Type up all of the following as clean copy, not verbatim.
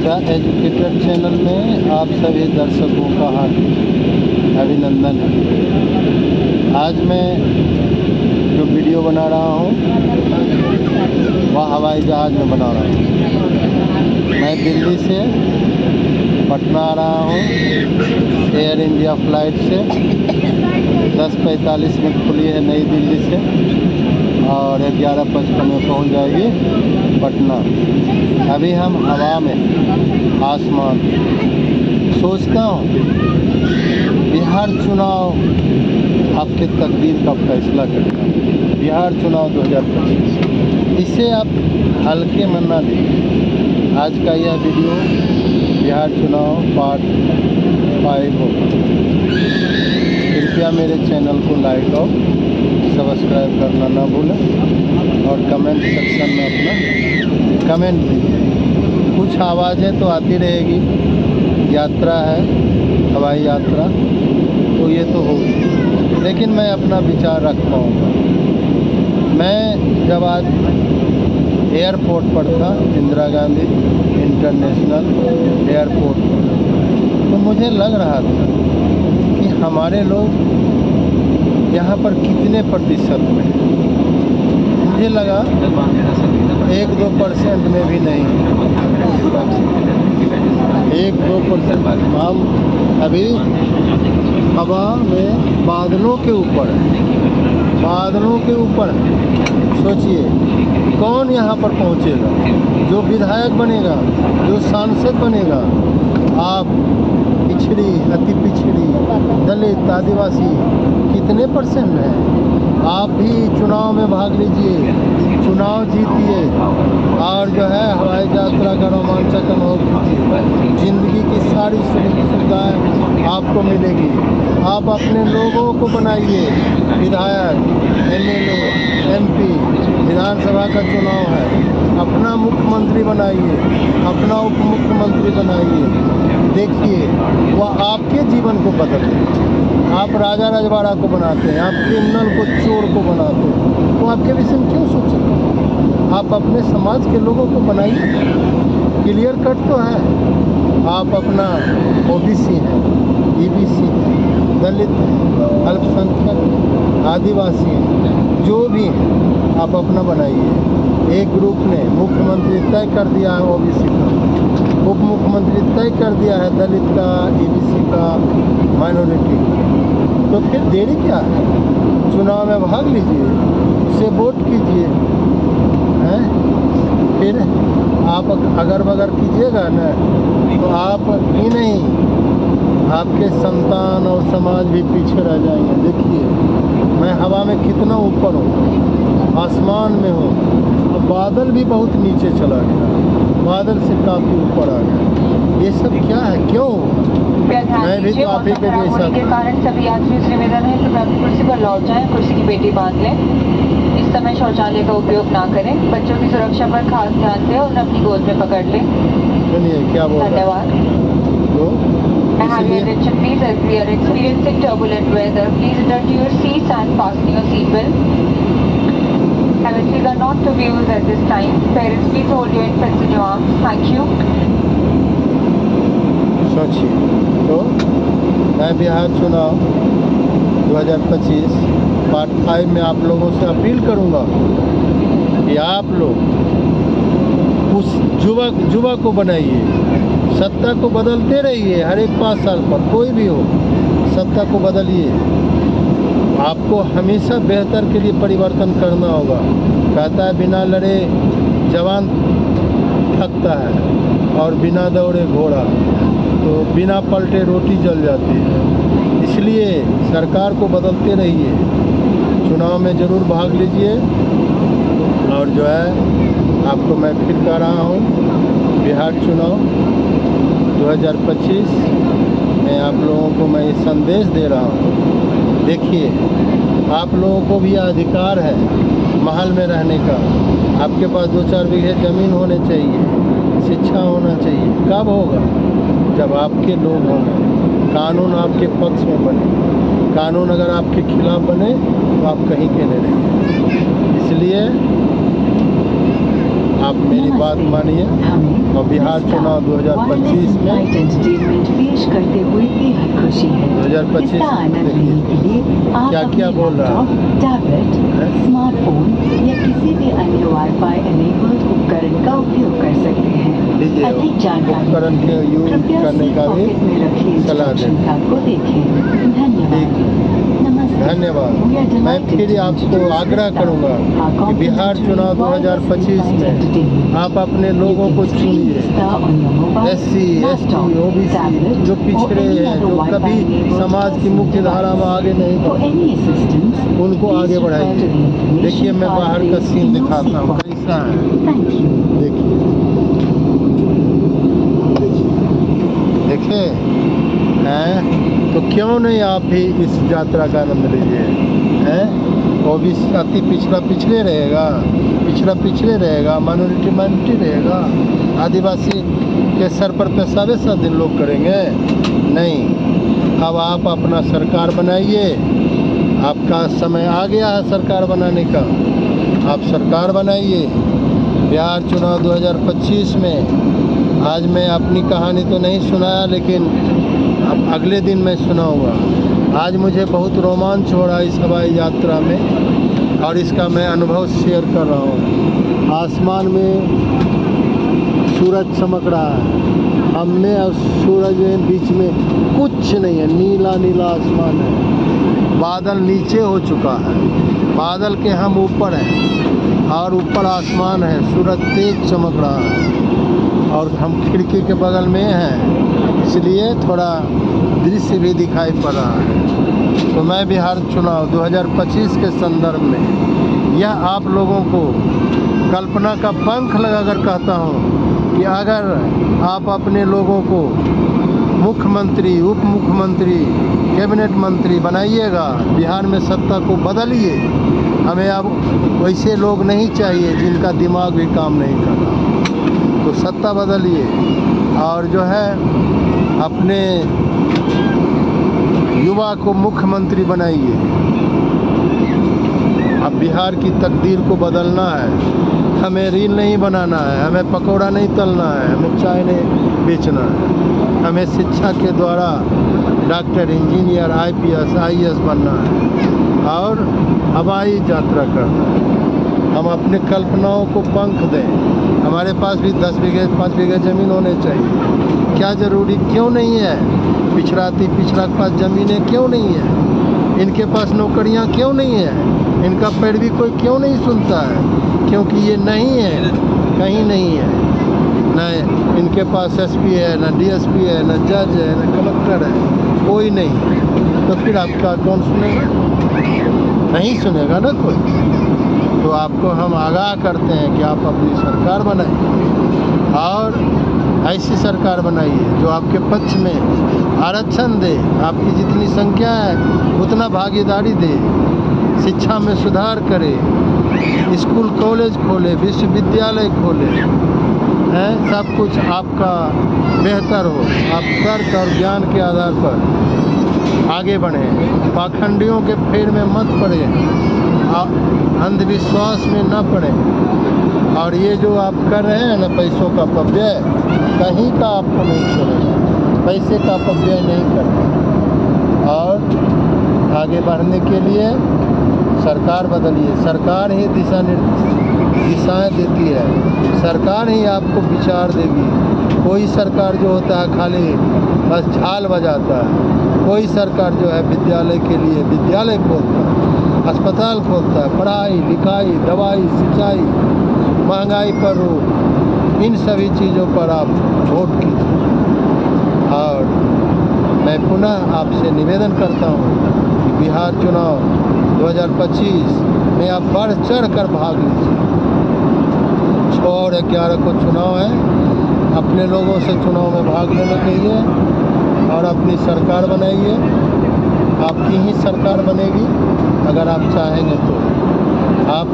The educated channel में आप सभी दर्शकों का हार्दिक अभिनंदन है। आज मैं जो वीडियो बना रहा हूँ वह हवाई जहाज़ में बना रहा हूँ। मैं दिल्ली से पटना आ रहा हूँ एयर इंडिया फ़्लाइट से। 10:45 में खुली है नई दिल्ली से और 11:55 में पहुँच जाएगी पटना। अभी हम हवा में आसमान सोचता हूँ बिहार चुनाव आपके तकदीर का फैसला करेगा। बिहार चुनाव 2025 इसे आप हल्के में ना लें। आज का यह वीडियो बिहार चुनाव पार्ट 5 होगा। कृपया मेरे चैनल को लाइक और सब्सक्राइब करना ना भूलें और कमेंट सेक्शन में अपना कमेंट दीजिए। कुछ आवाज़ें तो आती रहेगी, यात्रा है हवाई यात्रा तो ये तो होगी, लेकिन मैं अपना विचार रख पाऊँगा। मैं जब आज एयरपोर्ट पर था, इंदिरा गांधी इंटरनेशनल एयरपोर्ट पर, तो मुझे लग रहा था कि हमारे लोग यहाँ पर कितने प्रतिशत में, मुझे लगा 1-2% में भी नहीं, 1-2%। हम अभी हवा में बादलों के ऊपर सोचिए कौन यहाँ पर पहुँचेगा, जो विधायक बनेगा, जो सांसद बनेगा। आप पिछड़ी, अति पिछड़ी, दलित, आदिवासी कितने % हैं। आप भी चुनाव में भाग लीजिए, चुनाव जीतिए और जो है हवाई यात्रा का रोमांचक अनुभव कीजिए। ज़िंदगी की सारी सुविधाएँ आपको मिलेगी। आप अपने लोगों को बनाइए, विधायक, MLA, MP, विधानसभा का चुनाव है, अपना मुख्यमंत्री बनाइए, अपना उप मुख्यमंत्री बनाइए। देखिए वह आपके जीवन को बदले। आप राजा रजवाड़ा को बनाते हैं, आप क्रिमिनल को, चोर को बनाते हैं, तो आपके विषय में क्यों सोचें। आप अपने समाज के लोगों को बनाइए। क्लियर कट तो है, आप अपना OBC हैं, EBC हैं, दलित हैं, अल्पसंख्यक, आदिवासी हैं, जो भी हैं आप अपना बनाइए। एक ग्रुप ने मुख्यमंत्री तय कर दिया है OBC का, उप मुख्यमंत्री तय कर दिया है दलित का, EBC का, माइनॉरिटी का, तो फिर देरी क्या है। चुनाव में भाग लीजिए, उसे वोट कीजिए, हैं। फिर आप अगर बगर कीजिएगा ना तो आप ही नहीं, आपके संतान और समाज भी पीछे रह जाएंगे। देखिए मैं हवा में कितना ऊपर हूँ, आसमान में हूँ, और बादल भी बहुत नीचे चला गया, बादल से काफ़ी ऊपर आ गया। ये सब क्या है, क्यों? मैं भी तो आप ही के जैसा के कारण सभी यात्रियों से निवेदन है कि अपनी कुर्सी पर लौट जाएं, कुर्सी की पेटी बांध लें। इस समय शौचालय का उपयोग ना करें। बच्चों की सुरक्षा पर खास ध्यान दें और उन्हें अपनी गोद में पकड़ लें। सुनिए क्या बोल रहे हैं। धन्यवाद। तो Have your attention please, as we are experiencing turbulent weather. Please return to your seats and fasten your seatbelt. Passengers are not to be used at this time. Parents, please hold your infants in your arms. Thank you. सोचिए तो मैं बिहार चुनाव 2025 part 5 में आप लोगों से appeal करूंगा कि आप लोग उस युवा को बनाइए। सत्ता को बदलते रहिए, हर एक 5 साल पर कोई भी हो, सत्ता को बदलिए। आपको हमेशा बेहतर के लिए परिवर्तन करना होगा। कहता है बिना लड़े जवान थकता है और बिना दौड़े घोड़ा, तो बिना पलटे रोटी जल जाती है। इसलिए सरकार को बदलते रहिए, चुनाव में ज़रूर भाग लीजिए। और जो है आपको मैं फिर कह रहा हूँ बिहार चुनाव 2025 में आप लोगों को मैं ये संदेश दे रहा हूँ। देखिए आप लोगों को भी अधिकार है महल में रहने का। आपके पास 2-4 बीघे ज़मीन होने चाहिए, शिक्षा होना चाहिए। कब होगा? जब आपके लोग होंगे, कानून आपके पक्ष में बने। कानून अगर आपके खिलाफ बने तो आप कहीं के नहीं रहेंगे। इसलिए आप मेरी बात मानिए और बिहार चुनाव 2025 में एंटरटेनमेंट पेश करते हुए बेहद खुशी है। 2025 इसका आनंद लेने के लिए आप क्या बोल रहा है? टैबलेट, स्मार्टफोन या किसी भी अन्य वाईफाई एनेबल्ड उपकरण का उपयोग कर सकते हैं। लीजिए, अधिक जानकारी उपकरण के यूज कृपया करने का भी पॉकेट में रखिए सलाह इंस्ट्रक्शन दें। कार्ड को देखें। धन्यवाद। नमस्ते। धन्यवाद। मैं फिर आपको आग्रह करूंगा कि बिहार चुनाव 2025 में आप अपने लोगों को चुनिए। SC, ST, OBC जो पिछड़े हैं, जो कभी समाज की मुख्य धारा में आगे नहीं बढ़े, उनको आगे बढ़ाइए। देखिए, मैं बाहर का सीन दिखाता हूँ कैसा है। देखिए देखिए हैं, तो क्यों नहीं आप भी इस यात्रा का आनंद लीजिए हैं। वो भी अति पिछड़ा पिछड़े रहेगा, पिछड़ा पिछड़े रहेगा, माइनॉरिटी रहेगा, आदिवासी के सर पर पेशाबे सब दिन लोग करेंगे नहीं। अब आप अपना सरकार बनाइए, आपका समय आ गया है सरकार बनाने का। आप सरकार बनाइए। बिहार चुनाव 2025 में आज मैं अपनी कहानी तो नहीं सुनाया, लेकिन अब अगले दिन मैं सुनाऊंगा। आज मुझे बहुत रोमांच हो रहा है इस हवाई यात्रा में और इसका मैं अनुभव शेयर कर रहा हूँ। आसमान में सूरज चमक रहा है, हम में और सूरज में बीच में कुछ नहीं है, नीला नीला आसमान है। बादल नीचे हो चुका है, बादल के हम ऊपर हैं और ऊपर आसमान है, सूरज तेज चमक रहा है और हम खिड़की के बगल में हैं, इसलिए थोड़ा दृश्य भी दिखाई पड़ रहा है। तो मैं बिहार चुनाव 2025 के संदर्भ में यह आप लोगों को कल्पना का पंख लगाकर कहता हूँ कि अगर आप अपने लोगों को मुख्यमंत्री, उप मुख्यमंत्री, कैबिनेट मंत्री बनाइएगा, बिहार में सत्ता को बदलिए। हमें अब वैसे लोग नहीं चाहिए जिनका दिमाग भी काम नहीं करता। तो सत्ता बदलिए और जो है अपने युवा को मुख्यमंत्री बनाइए। अब बिहार की तकदीर को बदलना है। हमें रील नहीं बनाना है, हमें पकौड़ा नहीं तलना है, हमें चाय नहीं बेचना है। हमें शिक्षा के द्वारा डॉक्टर, इंजीनियर, IPS, IAS बनना है और हवाई यात्रा करना है। हम अपने कल्पनाओं को पंख दें। हमारे पास भी 10 बीघे 5 बीघे ज़मीन होने चाहिए। क्या ज़रूरी क्यों नहीं है? पिछड़ा के पास ज़मीनें क्यों नहीं है? इनके पास नौकरियां क्यों नहीं है? इनका पैरवी कोई क्यों नहीं सुनता है? क्योंकि ये नहीं है, कहीं नहीं है। न इनके पास SP है, न DSP है, न जज है, न कलेक्टर है, कोई नहीं। तो फिर आपका कौन सुनेगा? नहीं सुनेगा ना कोई। तो आपको हम आगाह करते हैं कि आप अपनी सरकार बनाइए और ऐसी सरकार बनाइए जो आपके पक्ष में आरक्षण दे, आपकी जितनी संख्या है उतना भागीदारी दे, शिक्षा में सुधार करे, स्कूल कॉलेज खोले, विश्वविद्यालय खोले, हैं, सब कुछ आपका बेहतर हो। आप तर्क और ज्ञान के आधार पर आगे बढ़ें, पाखंडियों के फेर में मत पड़े, अंधविश्वास में न पड़े। और ये जो आप कर रहे हैं ना पैसों का अपव्यय, कहीं का आपको नहीं चलेगा। पैसे का अपव्यय नहीं करना और आगे बढ़ने के लिए सरकार बदलिए। सरकार ही दिशाएं देती है, सरकार ही आपको विचार देगी। कोई सरकार जो होता है खाली बस झाल बजाता है। कोई सरकार जो है विद्यालय के लिए विद्यालय खोलता है, अस्पताल खोलता है, पढ़ाई लिखाई, दवाई, सिंचाई, महंगाई पर रोक, इन सभी चीज़ों पर आप वोट कीजिए। और मैं पुनः आपसे निवेदन करता हूँ कि बिहार चुनाव 2025 में आप बढ़ चढ़ कर भाग लीजिए। 6 और 11 को चुनाव है, अपने लोगों से चुनाव में भाग लेना चाहिए और अपनी सरकार बनाइए। आपकी ही सरकार बनेगी अगर आप चाहेंगे तो। आप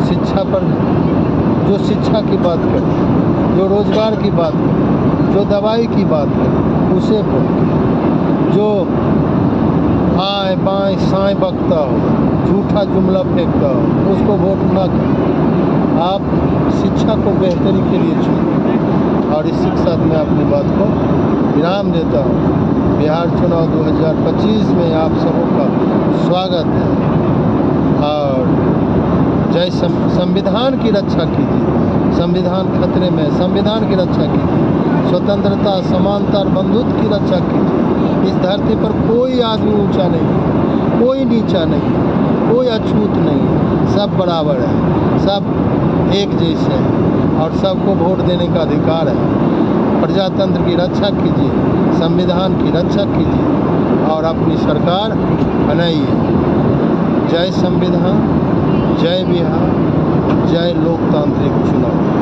शिक्षा पर जो शिक्षा की बात करें, जो रोज़गार की बात करें, जो दवाई की बात करें, उसे बोलें। जो आए बाएं साएं बकता हो, झूठा जुमला फेंकता हो, उसको वोट ना करें। आप शिक्षा को बेहतरी के लिए चुनें। और इसी के साथ मैं अपनी बात को विराम देता हूँ। बिहार चुनाव 2025 में आप सबों का स्वागत है। और जय संविधान की रक्षा कीजिए। संविधान खतरे में, संविधान की रक्षा कीजिए। स्वतंत्रता, समानता और बंधुत्व की रक्षा कीजिए। इस धरती पर कोई आदमी ऊंचा नहीं है, कोई नीचा नहीं है, कोई अछूत नहीं है, सब बराबर है, सब एक जैसे हैं और सबको वोट देने का अधिकार है। प्रजातंत्र की रक्षा कीजिए, संविधान की रक्षा कीजिए और अपनी सरकार बनाइए। जय संविधान, जय बिहार, जय लोकतांत्रिक चुनाव।